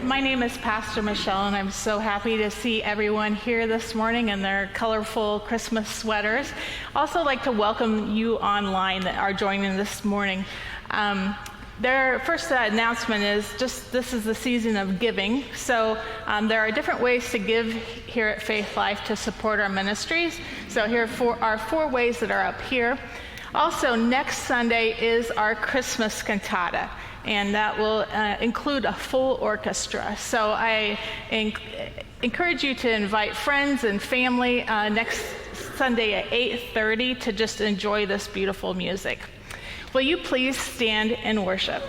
My name is Pastor Michelle, and I'm so happy to see everyone here this morning in their colorful Christmas sweaters. Also like to welcome you online that are joining this morning. Their first announcement is just this is the season of giving. So there are different ways to give here at Faith Life to support our ministries. So here are four ways that are up here. Also, next Sunday is our Christmas cantata, and that will include a full orchestra. So I encourage you to invite friends and family next Sunday at 8:30 to just enjoy this beautiful music. Will you please stand and worship?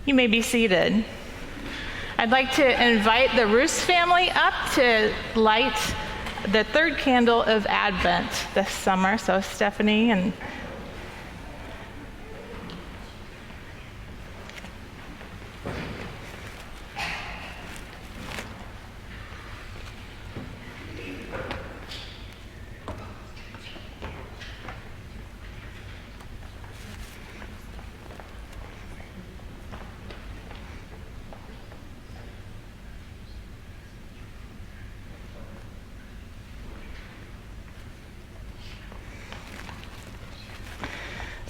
You may be seated. I'd like to invite the Roos family up to light the third candle of Advent this summer. So Stephanie and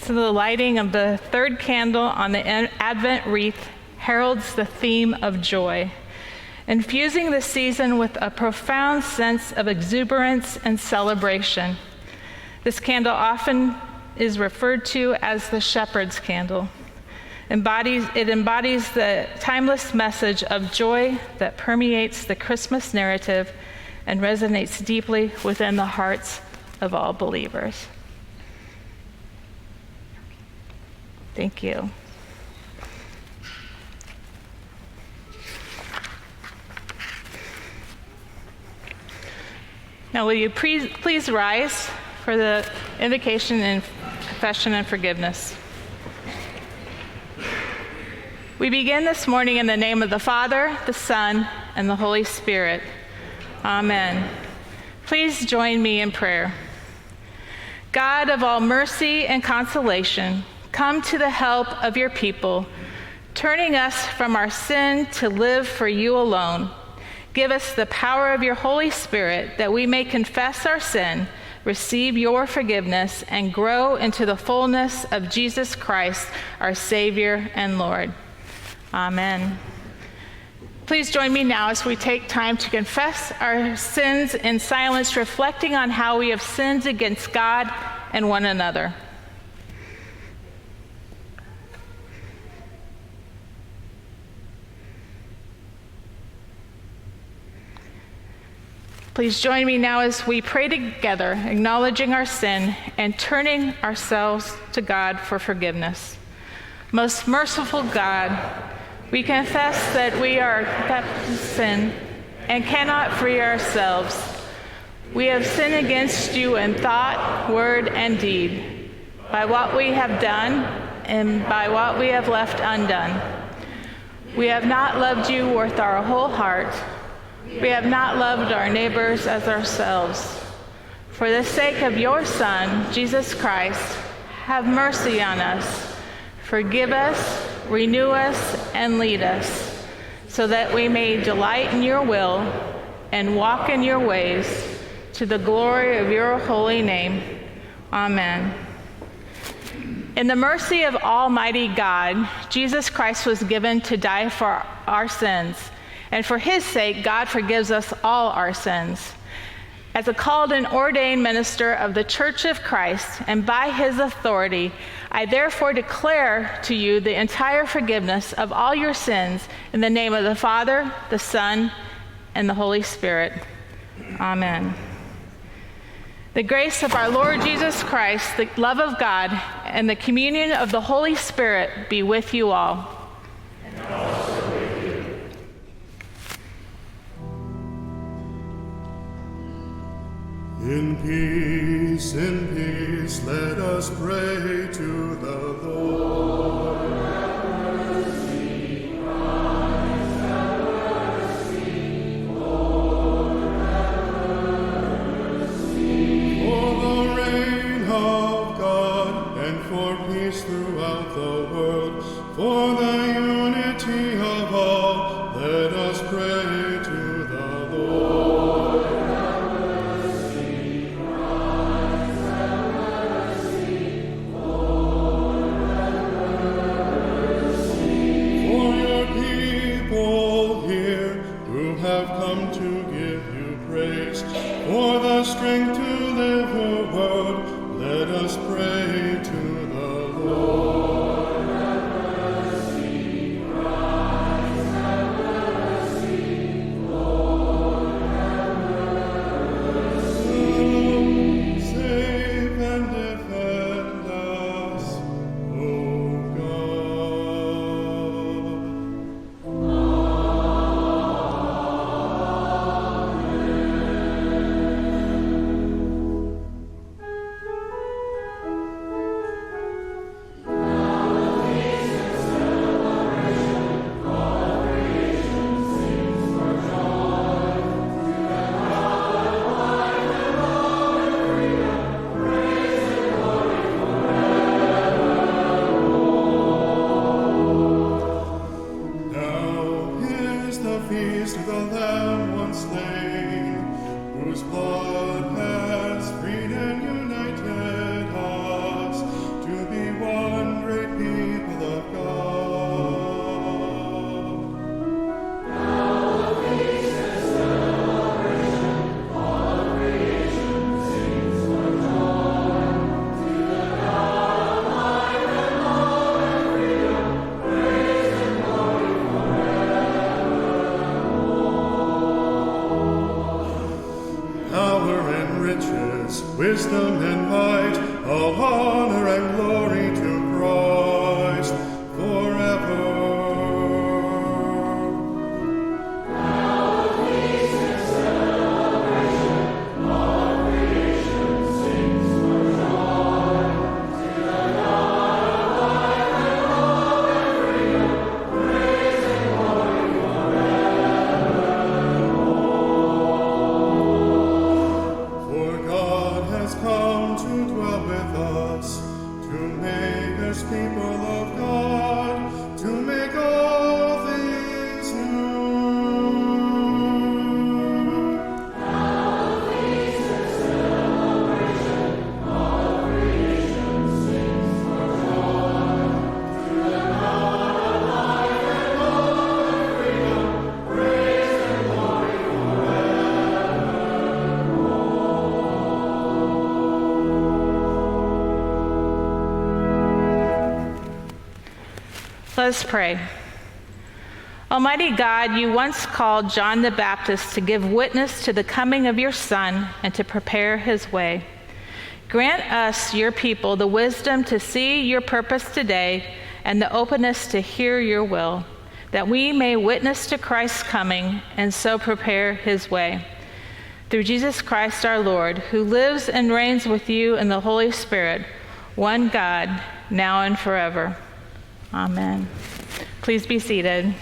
So the lighting of the third candle on the Advent wreath heralds the theme of joy, infusing the season with a profound sense of exuberance and celebration. This candle often is referred to as the shepherd's candle. It embodies the timeless message of joy that permeates the Christmas narrative and resonates deeply within the hearts of all believers. Thank you. Now, will you please rise for the invocation and confession and forgiveness. We begin this morning in the name of the Father, the Son, and the Holy Spirit. Amen. Please join me in prayer. God of all mercy and consolation, come to the help of your people, turning us from our sin to live for you alone. Give us the power of your Holy Spirit that we may confess our sin, receive your forgiveness, and grow into the fullness of Jesus Christ, our Savior and Lord. Amen. Please join me now as we take time to confess our sins in silence, reflecting on how we have sinned against God and one another. Please join me now as we pray together, acknowledging our sin and turning ourselves to God for forgiveness. Most merciful God, we confess that we are captive in sin and cannot free ourselves. We have sinned against you in thought, word, and deed, by what we have done and by what we have left undone. We have not loved you with our whole heart. We have not loved our neighbors as ourselves. For the sake of your Son, Jesus Christ, have mercy on us. Forgive us, renew us, and lead us, so that we may delight in your will and walk in your ways, to the glory of your holy name. Amen. In the mercy of Almighty God, Jesus Christ was given to die for our sins, and for his sake, God forgives us all our sins. As a called and ordained minister of the Church of Christ, and by his authority, I therefore declare to you the entire forgiveness of all your sins in the name of the Father, the Son, and the Holy Spirit. Amen. The grace of our Lord Jesus Christ, the love of God, and the communion of the Holy Spirit be with you all. And also with you. In peace, let us pray to the Lord. Have mercy, Christ, have mercy, Lord, have mercy. For the reign of God, and for peace throughout the world, for the unity of all, let us pray to the Lord. Have come to give you praise for the strength to live your word. Let us pray to the Lord. Have mercy, Christ, have mercy, Lord, have mercy. Save and defend us, O God. Blood has freed and united us to be one. wisdom and might, all honor and glory to Christ forever. Let us pray. Almighty God, you once called John the Baptist to give witness to the coming of your Son and to prepare his way. Grant us, your people, the wisdom to see your purpose today and the openness to hear your will, that we may witness to Christ's coming and so prepare his way. Through Jesus Christ our Lord, who lives and reigns with you in the Holy Spirit, one God, now and forever. Amen. Please be seated.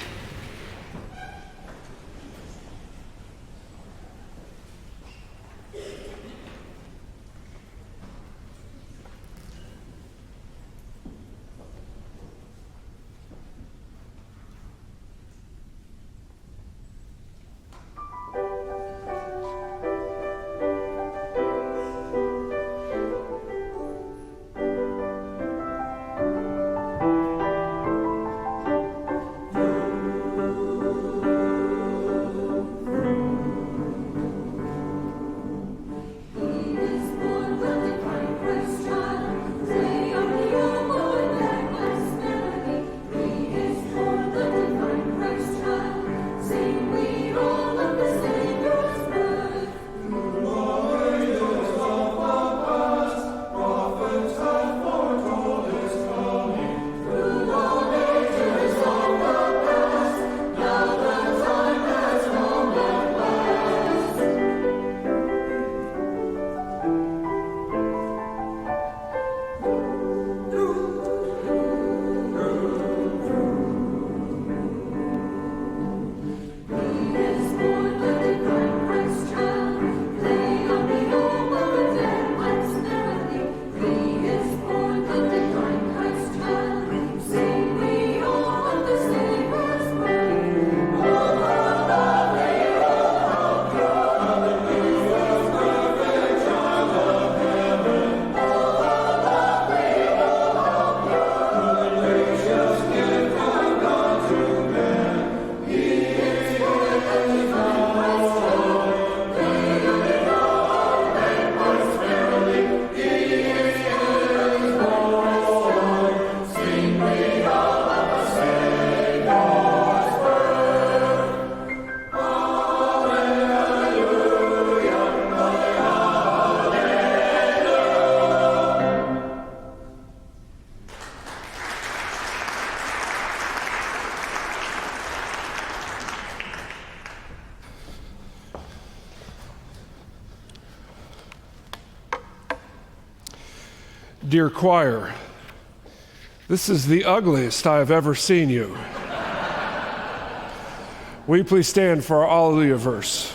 Dear choir, this is the ugliest I have ever seen you. Will you please stand for our Alleluia verse?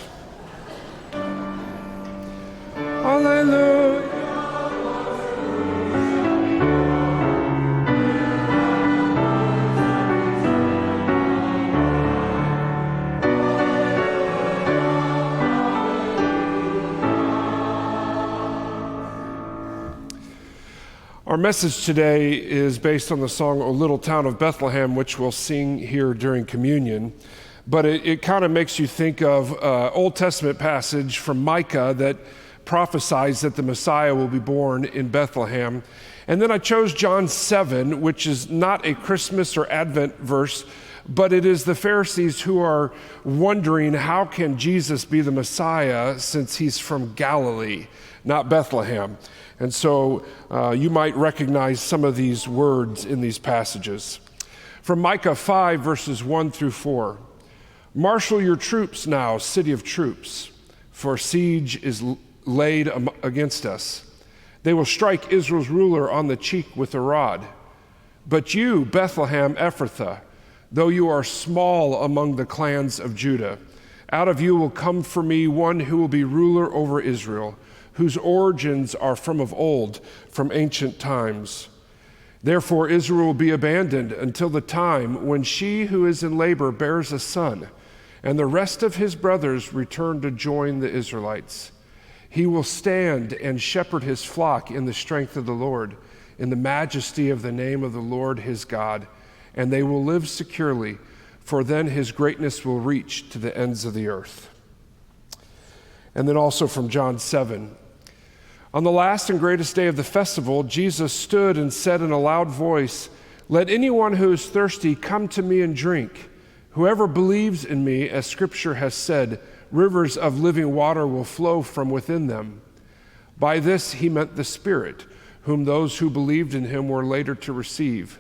Alleluia. Our message today is based on the song, O Little Town of Bethlehem, which we'll sing here during communion. But it kind of makes you think of an Old Testament passage from Micah that prophesies that the Messiah will be born in Bethlehem. And then I chose John 7, which is not a Christmas or Advent verse, but it is the Pharisees who are wondering, how can Jesus be the Messiah since he's from Galilee, not Bethlehem? And so you might recognize some of these words in these passages. From Micah 5, verses 1 through 4. Marshal your troops now, city of troops, for siege is laid against us. They will strike Israel's ruler on the cheek with a rod. But you, Bethlehem Ephrathah, though you are small among the clans of Judah, out of you will come for me one who will be ruler over Israel, whose origins are from of old, from ancient times. Therefore Israel will be abandoned until the time when she who is in labor bears a son, and the rest of his brothers return to join the Israelites. He will stand and shepherd his flock in the strength of the Lord, in the majesty of the name of the Lord his God, and they will live securely, for then his greatness will reach to the ends of the earth. And then also from John 7. On the last and greatest day of the festival, Jesus stood and said in a loud voice, "Let anyone who is thirsty come to me and drink. Whoever believes in me, as Scripture has said, rivers of living water will flow from within them." By this he meant the Spirit, whom those who believed in him were later to receive.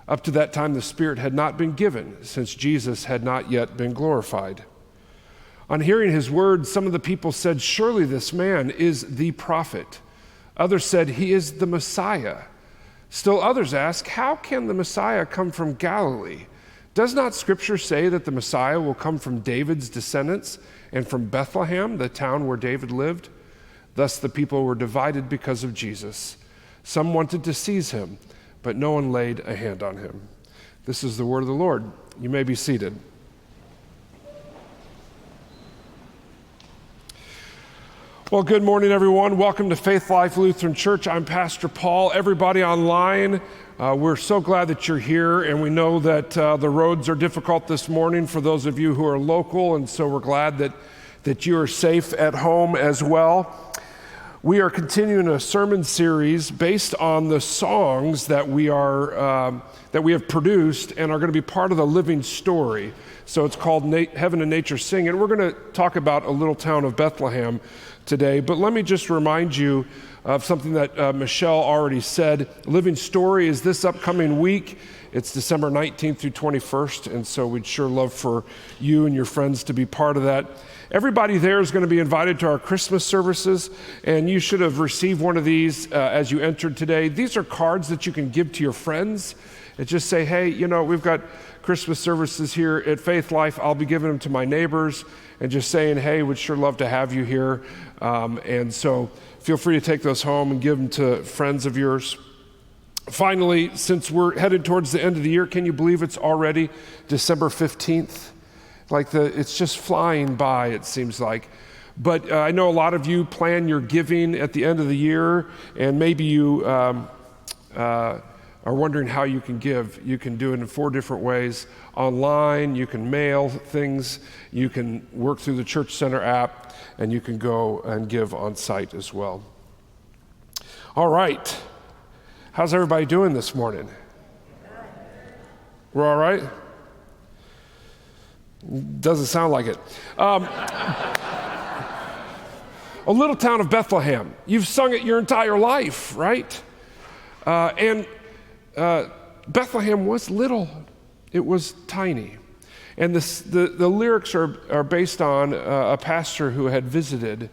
Up to that time the Spirit had not been given, since Jesus had not yet been glorified. On hearing his words, some of the people said, "Surely this man is the prophet." Others said, "He is the Messiah." Still others asked, "How can the Messiah come from Galilee? Does not Scripture say that the Messiah will come from David's descendants and from Bethlehem, the town where David lived?" Thus the people were divided because of Jesus. Some wanted to seize him, but no one laid a hand on him. This is the word of the Lord. You may be seated. Well, good morning, everyone. Welcome to FaithLife Lutheran Church. I'm Pastor Paul. Everybody online, we're so glad that you're here, and we know that the roads are difficult this morning for those of you who are local, and so we're glad that you are safe at home as well. We are continuing a sermon series based on the songs that we have produced and are going to be part of the living story. So it's called Heaven and Nature Sing, and we're going to talk about a little town of Bethlehem today. But let me just remind you of something that Michelle already said. Living Story is this upcoming week. It's December 19th through 21st, and so we'd sure love for you and your friends to be part of that. Everybody there is going to be invited to our Christmas services, and you should have received one of these as you entered today. These are cards that you can give to your friends and just say, "Hey, we've got Christmas services here at Faith Life. I'll be giving them to my neighbors," and just saying, "Hey, we'd sure love to have you here." And so feel free to take those home and give them to friends of yours. Finally, since we're headed towards the end of the year, can you believe it's already December 15th? It's just flying by, it seems like. But I know a lot of you plan your giving at the end of the year, and maybe you are wondering how you can give. You can do it in 4 different ways. Online, you can mail things, you can work through the Church Center app, and you can go and give on site as well. All right. How's everybody doing this morning? We're all right? Doesn't sound like it. A little town of Bethlehem. You've sung it your entire life, right? And Bethlehem was little. It was tiny. And the lyrics are based on a pastor who had visited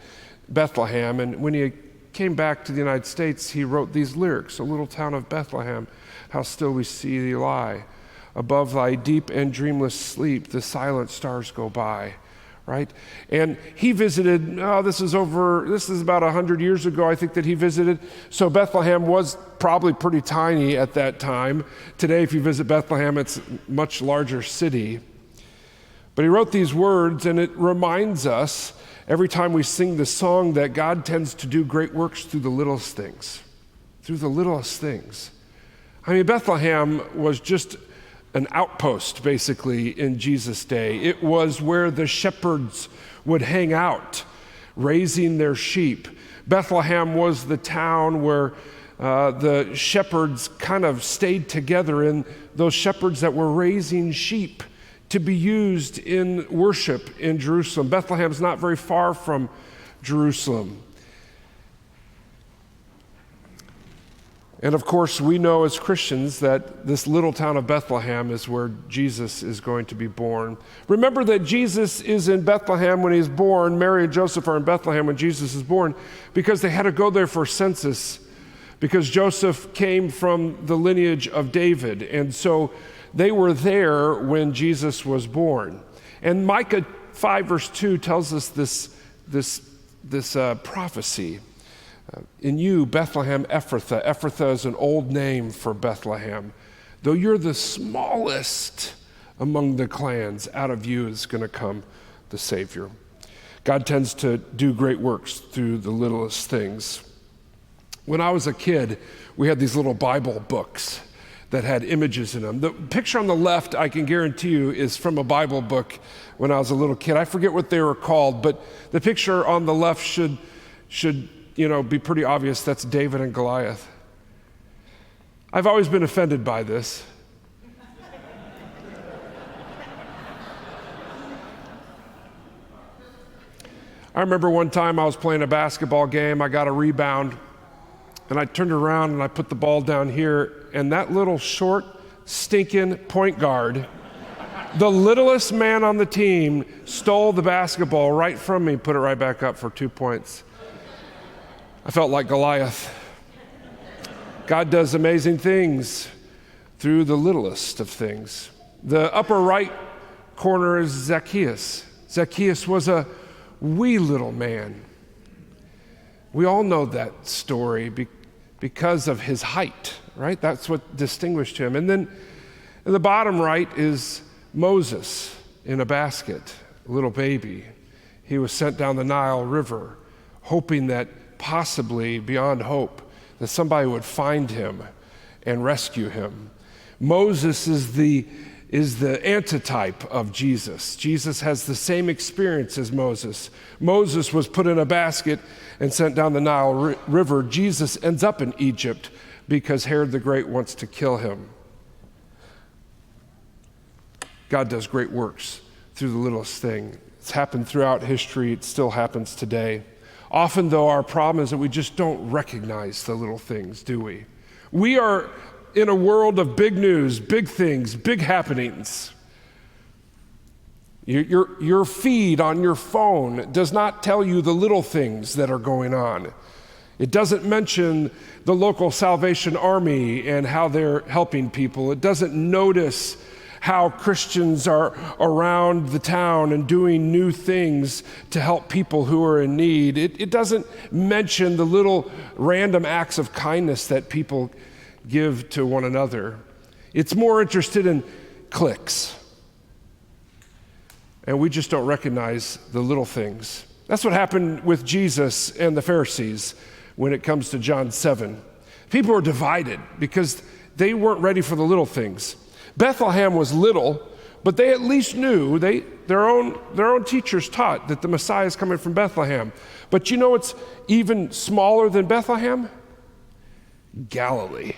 Bethlehem, and when he came back to the United States, he wrote these lyrics: "A little town of Bethlehem, how still we see thee lie. Above thy deep and dreamless sleep, the silent stars go by." Right? And he visited, this is about 100 years ago, I think, that he visited. So Bethlehem was probably pretty tiny at that time. Today, if you visit Bethlehem, it's a much larger city. But he wrote these words, and it reminds us every time we sing the song that God tends to do great works through the littlest things. Through the littlest things. I mean, Bethlehem was just an outpost, basically, in Jesus' day. It was where the shepherds would hang out, raising their sheep. Bethlehem was the town where the shepherds kind of stayed together, and those shepherds that were raising sheep to be used in worship in Jerusalem. Bethlehem's not very far from Jerusalem. And of course, we know as Christians that this little town of Bethlehem is where Jesus is going to be born. Remember that Jesus is in Bethlehem when he's born. Mary and Joseph are in Bethlehem when Jesus is born because they had to go there for a census, because Joseph came from the lineage of David. And so they were there when Jesus was born. And Micah 5 verse 2 tells us this prophecy. In you, Bethlehem Ephrathah. Ephrathah is an old name for Bethlehem. Though you're the smallest among the clans, out of you is going to come the Savior. God tends to do great works through the littlest things. When I was a kid, we had these little Bible books that had images in them. The picture on the left, I can guarantee you, is from a Bible book when I was a little kid. I forget what they were called, but the picture on the left should be pretty obvious. That's David and Goliath. I've always been offended by this. I remember one time I was playing a basketball game. I got a rebound, and I turned around and I put the ball down here, and that little short, stinking point guard, the littlest man on the team, stole the basketball right from me, put it right back up for 2 points. I felt like Goliath. God does amazing things through the littlest of things. The upper right corner is Zacchaeus. Zacchaeus was a wee little man. We all know that story because of his height, right? That's what distinguished him. And then in the bottom right is Moses in a basket, a little baby. He was sent down the Nile River, hoping that possibly beyond hope that somebody would find him and rescue him. Moses is the antitype of Jesus. Jesus has the same experience as Moses. Moses was put in a basket and sent down the Nile River. Jesus ends up in Egypt because Herod the Great wants to kill him. God does great works through the littlest thing. It's happened throughout history. It still happens today. Often, though, our problem is that we just don't recognize the little things, do we? We are in a world of big news, big things, big happenings. Your feed on your phone does not tell you the little things that are going on. It doesn't mention the local Salvation Army and how they're helping people. It doesn't notice how Christians are around the town and doing new things to help people who are in need. It doesn't mention the little random acts of kindness that people give to one another. It's more interested in clicks. And we just don't recognize the little things. That's what happened with Jesus and the Pharisees when it comes to John 7. People are divided because they weren't ready for the little things. Bethlehem was little, but they at least knew, their own teachers taught that the Messiah is coming from Bethlehem. But you know what's even smaller than Bethlehem? Galilee.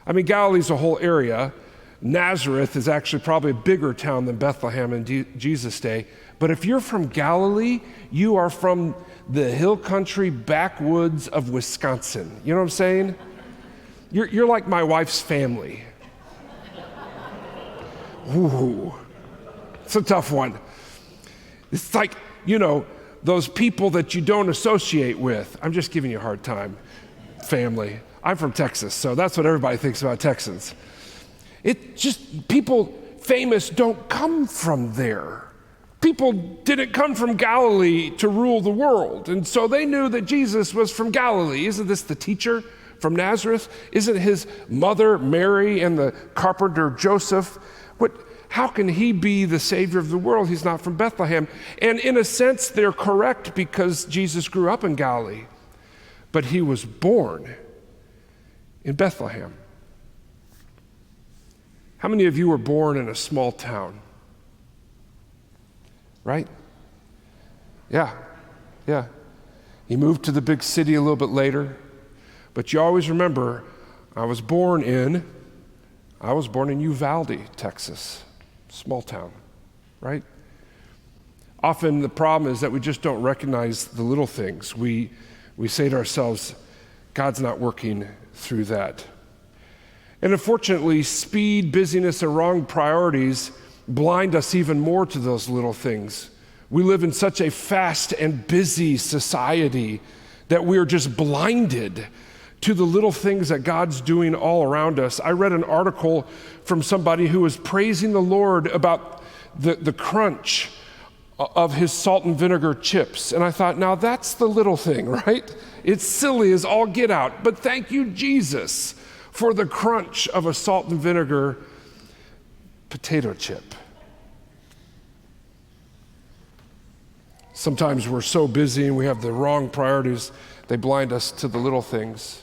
I mean, Galilee's a whole area. Nazareth is actually probably a bigger town than Bethlehem in Jesus' day. But if you're from Galilee, you are from the hill country backwoods of Wisconsin. You know what I'm saying? You're like my wife's family. Ooh, it's a tough one. It's like, those people that you don't associate with. I'm just giving you a hard time. Family. I'm from Texas, so that's what everybody thinks about Texans. People famous don't come from there. People didn't come from Galilee to rule the world, and so they knew that Jesus was from Galilee. Isn't this the teacher from Nazareth? Isn't his mother Mary and the carpenter Joseph? How can he be the Savior of the world? He's not from Bethlehem. And in a sense, they're correct because Jesus grew up in Galilee, but he was born in Bethlehem. How many of you were born in a small town? Right? Yeah. You moved to the big city a little bit later, But you always remember, I was born in Uvalde, Texas, small town, right? Often the problem is that we just don't recognize the little things. We say to ourselves, God's not working through that. And unfortunately, speed, busyness, and wrong priorities blind us even more to those little things. We live in such a fast and busy society that we are just blinded to the little things that God's doing all around us. I read an article from somebody who was praising the Lord about the crunch of his salt and vinegar chips. And I thought, now that's the little thing, right? It's silly as all get out, but thank you, Jesus, for the crunch of a salt and vinegar potato chip. Sometimes we're so busy and we have the wrong priorities, they blind us to the little things.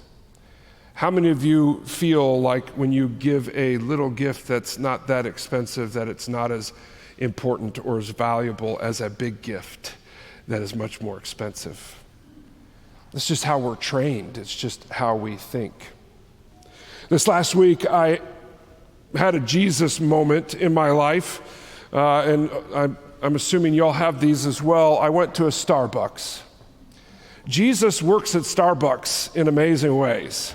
How many of you feel like when you give a little gift that's not that expensive, that it's not as important or as valuable as a big gift that is much more expensive? It's just how we're trained. It's just how we think. This last week, I had a Jesus moment in my life, and I'm assuming y'all have these as well. I went to a Starbucks. Jesus works at Starbucks in amazing ways.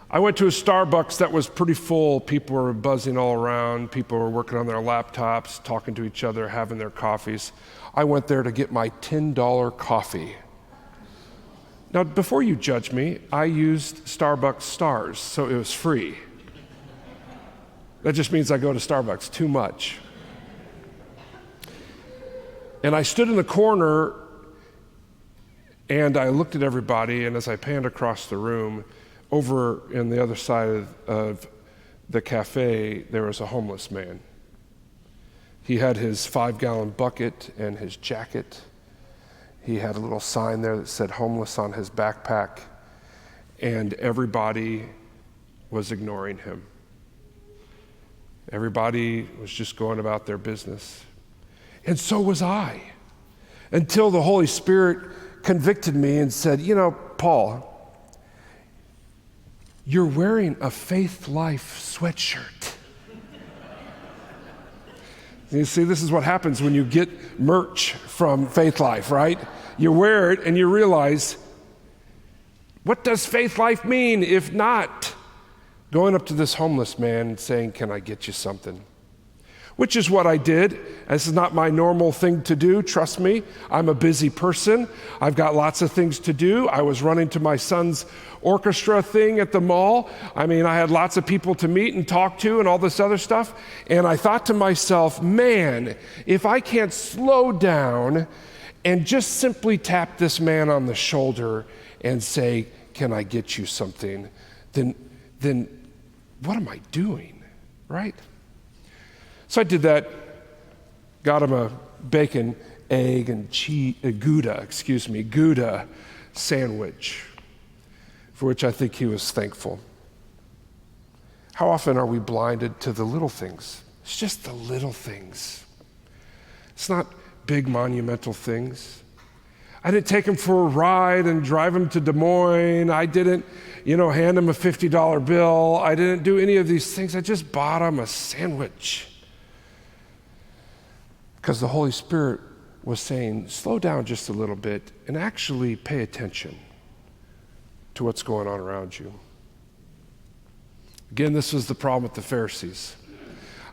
I went to a Starbucks that was pretty full. People were buzzing all around. People were working on their laptops, talking to each other, having their coffees. I went there to get my $10 coffee. Now, before you judge me, I used Starbucks stars, so it was free. That just means I go to Starbucks too much. And I stood in the corner and I looked at everybody, and as I panned across the room, over in the other side of the cafe, there was a homeless man. He had his 5-gallon bucket and his jacket. He had a little sign there that said homeless on his backpack, and everybody was ignoring him. Everybody was just going about their business. And so was I, until the Holy Spirit convicted me and said, Paul, you're wearing a FaithLife sweatshirt. You see, this is what happens when you get merch from FaithLife, right? You wear it and you realize, what does FaithLife mean if not going up to this homeless man and saying, can I get you something? Which is what I did. This is not my normal thing to do, trust me. I'm a busy person. I've got lots of things to do. I was running to my son's orchestra thing at the mall. I had lots of people to meet and talk to and all this other stuff. And I thought to myself, man, if I can't slow down and just simply tap this man on the shoulder and say, can I get you something, then what am I doing, right? So I did that, got him a bacon, egg, and Gouda sandwich, for which I think he was thankful. How often are we blinded to the little things? It's just the little things. It's not big monumental things. I didn't take him for a ride and drive him to Des Moines. I didn't, hand him a $50 bill. I didn't do any of these things. I just bought him a sandwich. Because the Holy Spirit was saying, slow down just a little bit and actually pay attention to what's going on around you. Again, this was the problem with the Pharisees.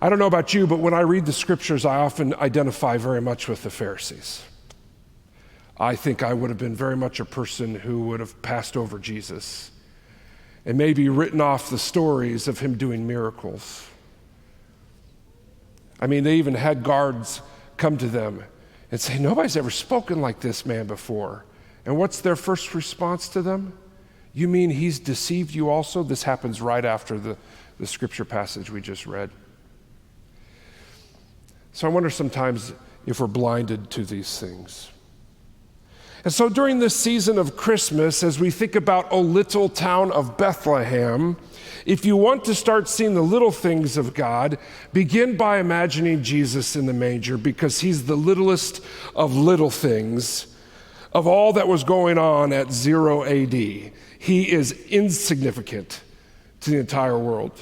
I don't know about you, but when I read the scriptures, I often identify very much with the Pharisees. I think I would have been very much a person who would have passed over Jesus and maybe written off the stories of him doing miracles. They even had guards come to them and say, nobody's ever spoken like this man before. And what's their first response to them? You mean he's deceived you also? This happens right after the scripture passage we just read. So I wonder sometimes if we're blinded to these things. And so during this season of Christmas, as we think about, O little town of Bethlehem, if you want to start seeing the little things of God, begin by imagining Jesus in the manger, because he's the littlest of little things, of all that was going on at 0 AD. He is insignificant to the entire world.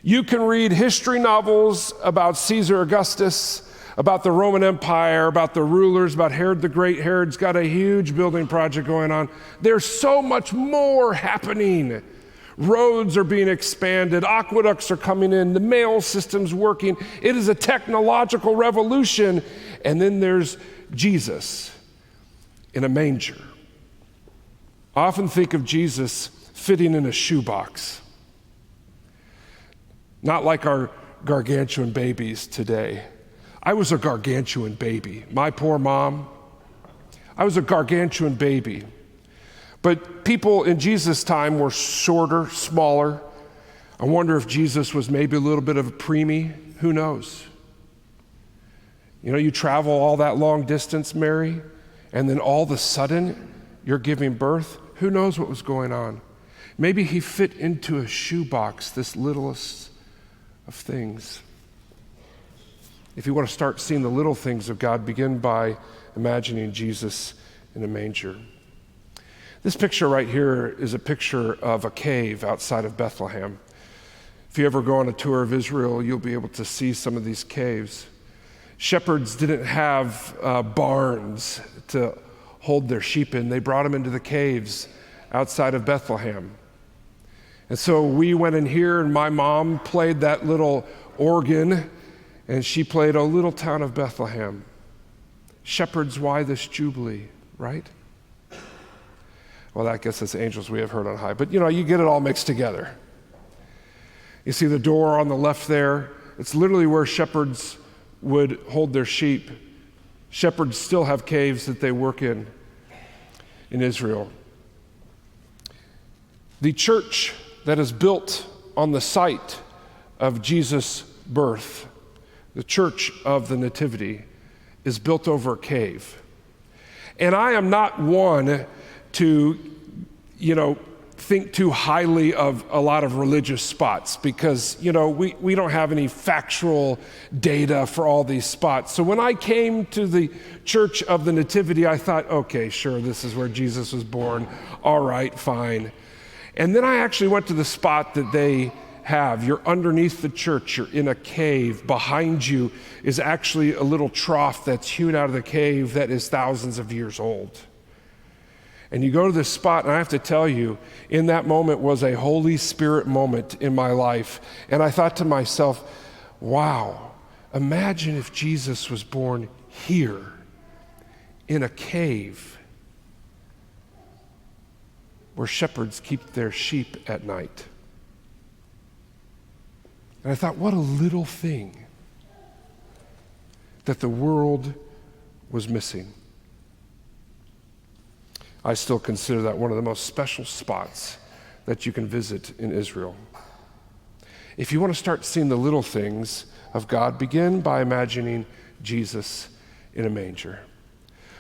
You can read history novels about Caesar Augustus, about the Roman Empire, about the rulers, about Herod the Great. Herod's got a huge building project going on. There's so much more happening. Roads are being expanded, aqueducts are coming in, the mail system's working. It is a technological revolution. And then there's Jesus in a manger. I often think of Jesus fitting in a shoebox, not like our gargantuan babies today. I was a gargantuan baby. My poor mom, I was a gargantuan baby. But people in Jesus' time were shorter, smaller. I wonder if Jesus was maybe a little bit of a preemie. Who knows? You know, you travel all that long distance, Mary, and then all of a sudden you're giving birth. Who knows what was going on? Maybe he fit into a shoebox, this littlest of things. If you want to start seeing the little things of God, begin by imagining Jesus in a manger. This picture right here is a picture of a cave outside of Bethlehem. If you ever go on a tour of Israel, you'll be able to see some of these caves. Shepherds didn't have barns to hold their sheep in. They brought them into the caves outside of Bethlehem. And so we went in here, and my mom played that little organ, and she played "O Little Town of Bethlehem." Shepherds, why this jubilee, right? Well, I guess that's angels we have heard on high. But, you know, you get it all mixed together. You see the door on the left there? It's literally where shepherds would hold their sheep. Shepherds still have caves that they work in Israel. The church that is built on the site of Jesus' birth, the church of the Nativity, is built over a cave. And I am not one to, think too highly of a lot of religious spots because, we don't have any factual data for all these spots. So when I came to the Church of the Nativity, I thought, okay, sure, this is where Jesus was born. All right, fine. And then I actually went to the spot that they have. You're underneath the church. You're in a cave. Behind you is actually a little trough that's hewn out of the cave that is thousands of years old. And you go to this spot, and I have to tell you, in that moment was a Holy Spirit moment in my life. And I thought to myself, wow, imagine if Jesus was born here in a cave where shepherds keep their sheep at night. And I thought, what a little thing that the world was missing. I still consider that one of the most special spots that you can visit in Israel. If you want to start seeing the little things of God, begin by imagining Jesus in a manger.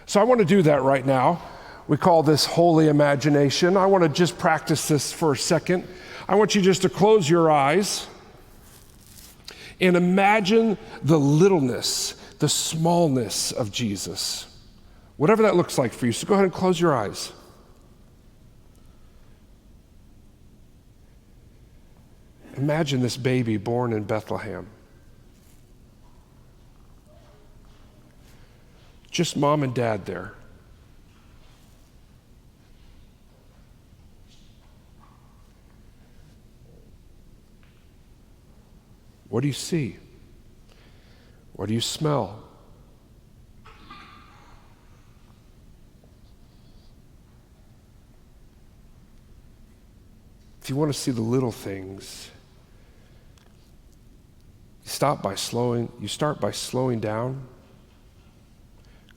So I want to do that right now. We call this holy imagination. I want to just practice this for a second. I want you just to close your eyes and imagine the littleness, the smallness of Jesus. Whatever that looks like for you. So go ahead and close your eyes. Imagine this baby born in Bethlehem. Just mom and dad there. What do you see? What do you smell? If you want to see the little things, you start by slowing down,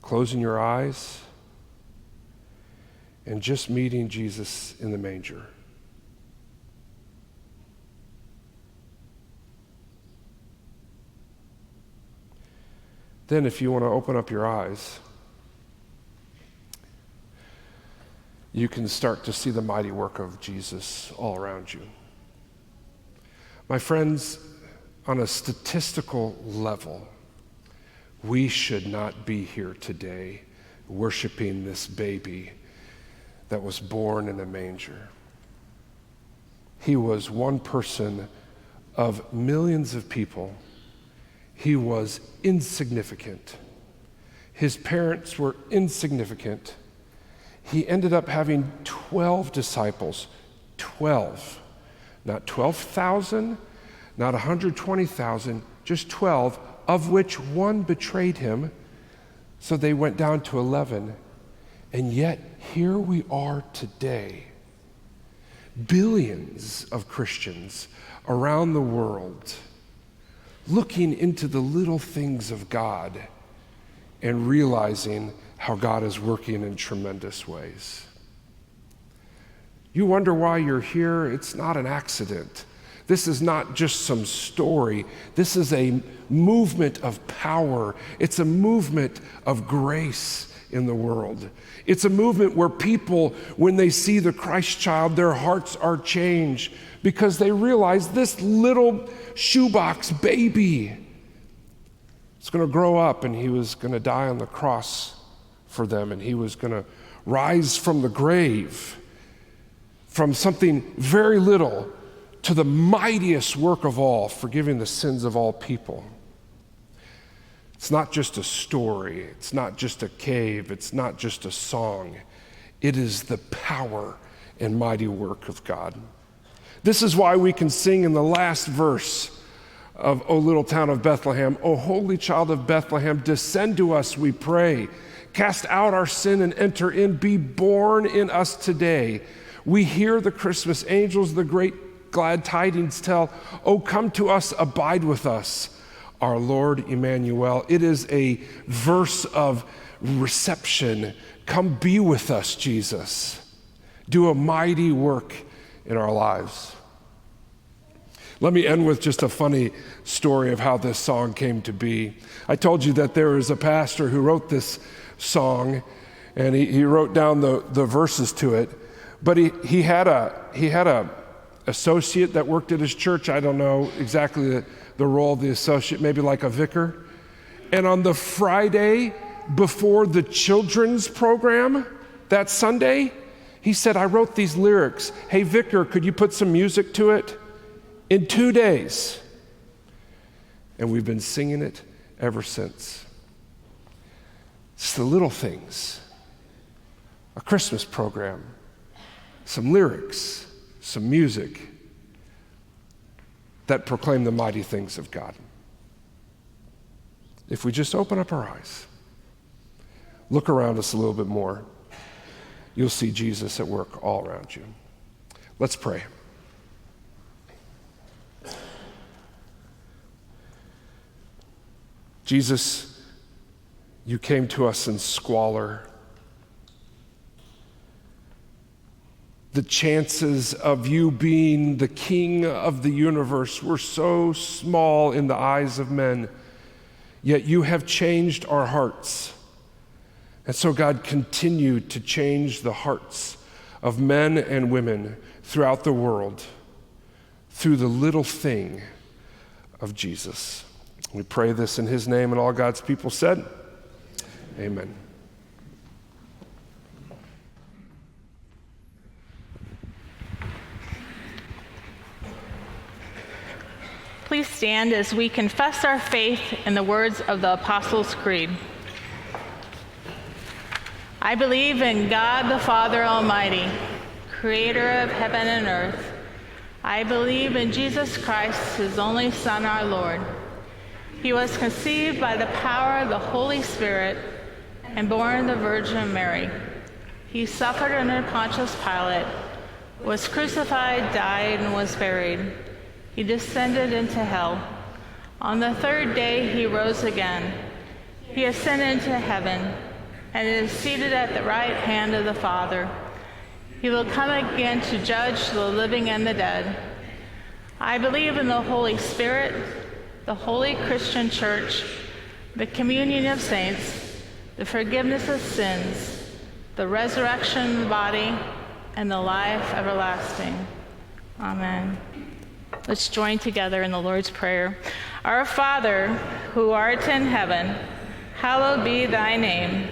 closing your eyes, and just meeting Jesus in the manger. Then if you want to open up your eyes, you can start to see the mighty work of Jesus all around you. My friends, on a statistical level, we should not be here today worshiping this baby that was born in a manger. He was one person of millions of people. He was insignificant. His parents were insignificant. He ended up having 12 disciples. 12. Not 12,000, not 120,000, just 12, of which one betrayed him. So they went down to 11. And yet, here we are today. Billions of Christians around the world looking into the little things of God and realizing how God is working in tremendous ways. You wonder why you're here? It's not an accident. This is not just some story. This is a movement of power. It's a movement of grace in the world. It's a movement where people, when they see the Christ child, their hearts are changed because they realize this little shoebox baby is going to grow up, and he was going to die on the cross for them, and he was going to rise from the grave, from something very little to the mightiest work of all, forgiving the sins of all people. It's not just a story. It's not just a cave. It's not just a song. It is the power and mighty work of God. This is why we can sing in the last verse of O Little Town of Bethlehem, O Holy Child of Bethlehem, descend to us, we pray. Cast out our sin and enter in. Be born in us today. We hear the Christmas angels, the great glad tidings tell, Oh, come to us, abide with us, our Lord Emmanuel. It is a verse of reception. Come be with us, Jesus. Do a mighty work in our lives. Let me end with just a funny story of how this song came to be. I told you that there is a pastor who wrote this song, and he wrote down the verses to it, but he had a associate that worked at his church. I don't know exactly the role of the associate, maybe like a vicar. And on the Friday before the children's program that Sunday, he said, I wrote these lyrics. Hey, vicar, could you put some music to it? In 2 days. And we've been singing it ever since. It's the little things. A Christmas program, some lyrics, some music that proclaim the mighty things of God. If we just open up our eyes, look around us a little bit more, you'll see Jesus at work all around you. Let's pray. Jesus, you came to us in squalor. The chances of you being the king of the universe were so small in the eyes of men, yet you have changed our hearts. And so, God, continue to change the hearts of men and women throughout the world through the little thing of Jesus. We pray this in his name, and all God's people said, amen. Please stand as we confess our faith in the words of the Apostles' Creed. I believe in God the Father Almighty, creator of heaven and earth. I believe in Jesus Christ, his only Son, our Lord. He was conceived by the power of the Holy Spirit and born of the Virgin Mary. He suffered under Pontius Pilate, was crucified, died, and was buried. He descended into hell. On the third day he rose again. He ascended into heaven and is seated at the right hand of the Father. He will come again to judge the living and the dead. I believe in the Holy Spirit, the holy Christian church, the communion of saints, the forgiveness of sins, the resurrection of the body, and the life everlasting. Amen. Let's join together in the Lord's Prayer. Our Father, who art in heaven, hallowed be thy name.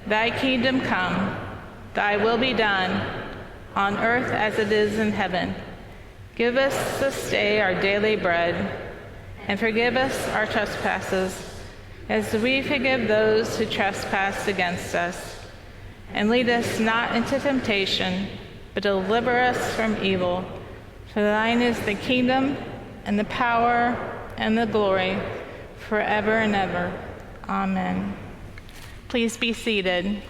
Thy kingdom come, thy will be done, on earth as it is in heaven. Give us this day our daily bread, and forgive us our trespasses, as we forgive those who trespass against us. And lead us not into temptation, but deliver us from evil. For thine is the kingdom, and the power, and the glory, forever and ever. Amen. Please be seated.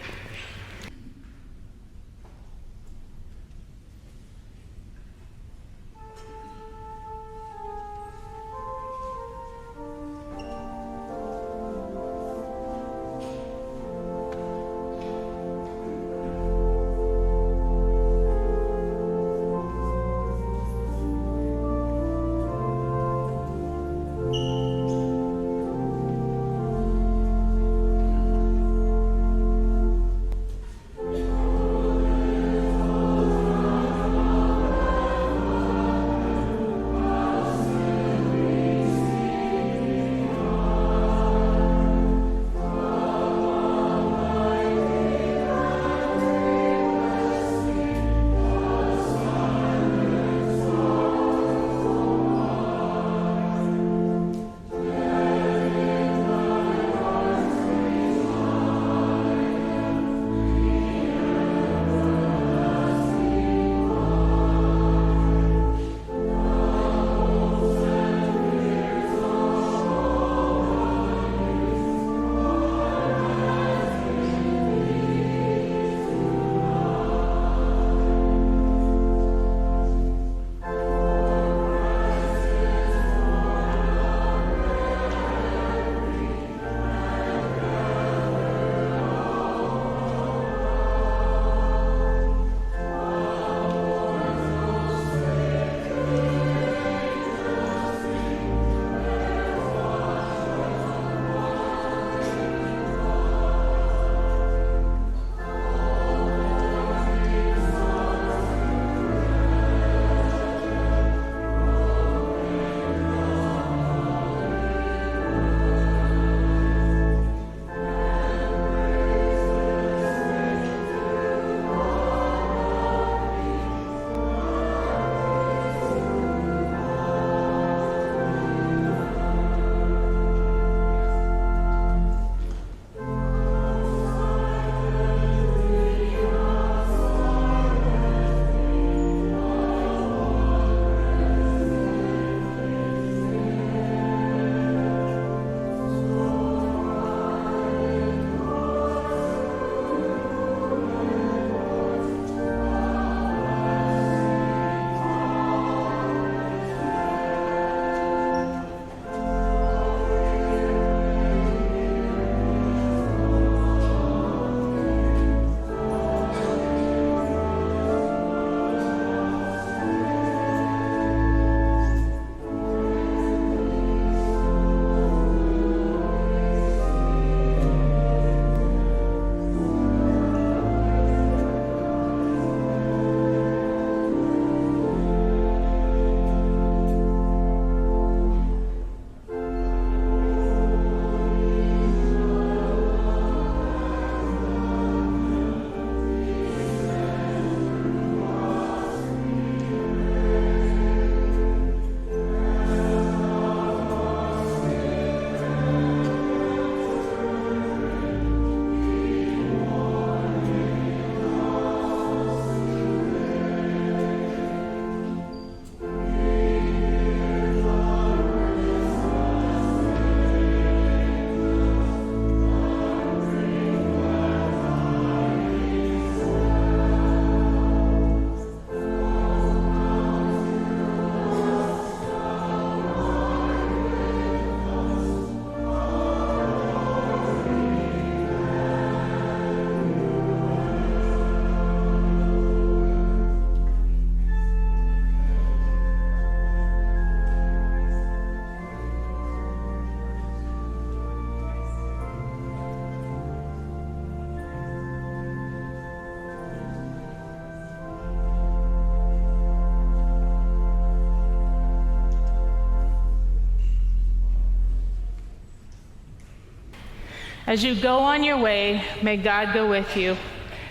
As you go on your way, may God go with you.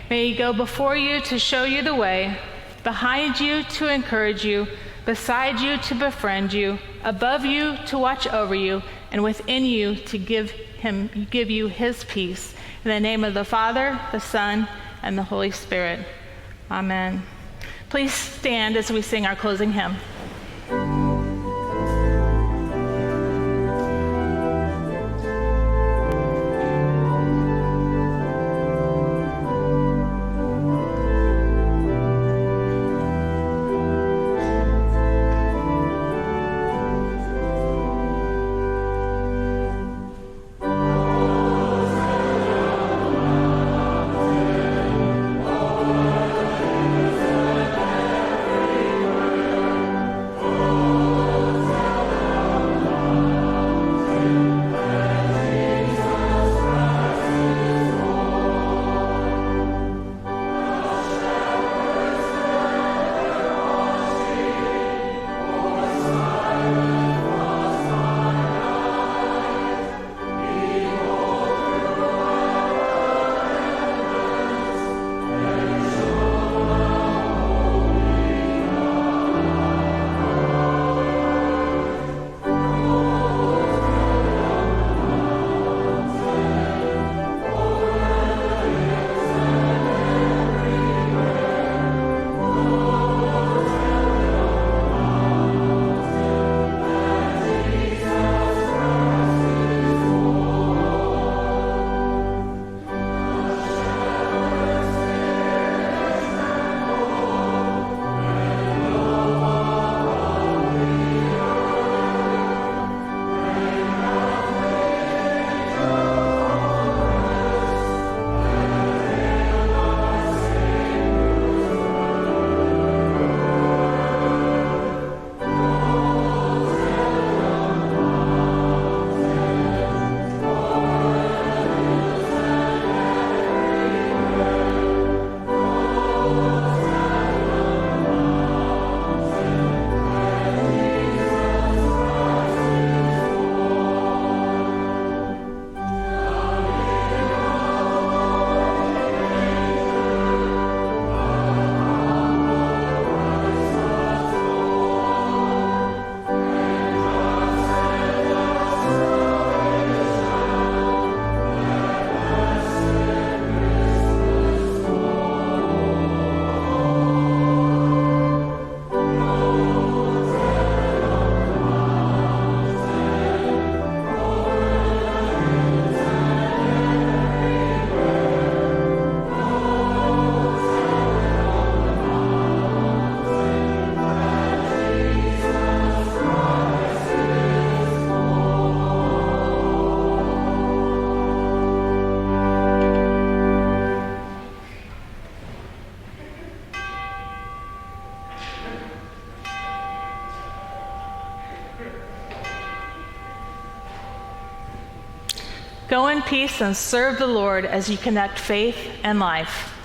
May he go before you to show you the way, behind you to encourage you, beside you to befriend you, above you to watch over you, and within you to give you his peace. In the name of the Father, the Son, and the Holy Spirit. Amen. Please stand as we sing our closing hymn. Go in peace and serve the Lord as you connect faith and life.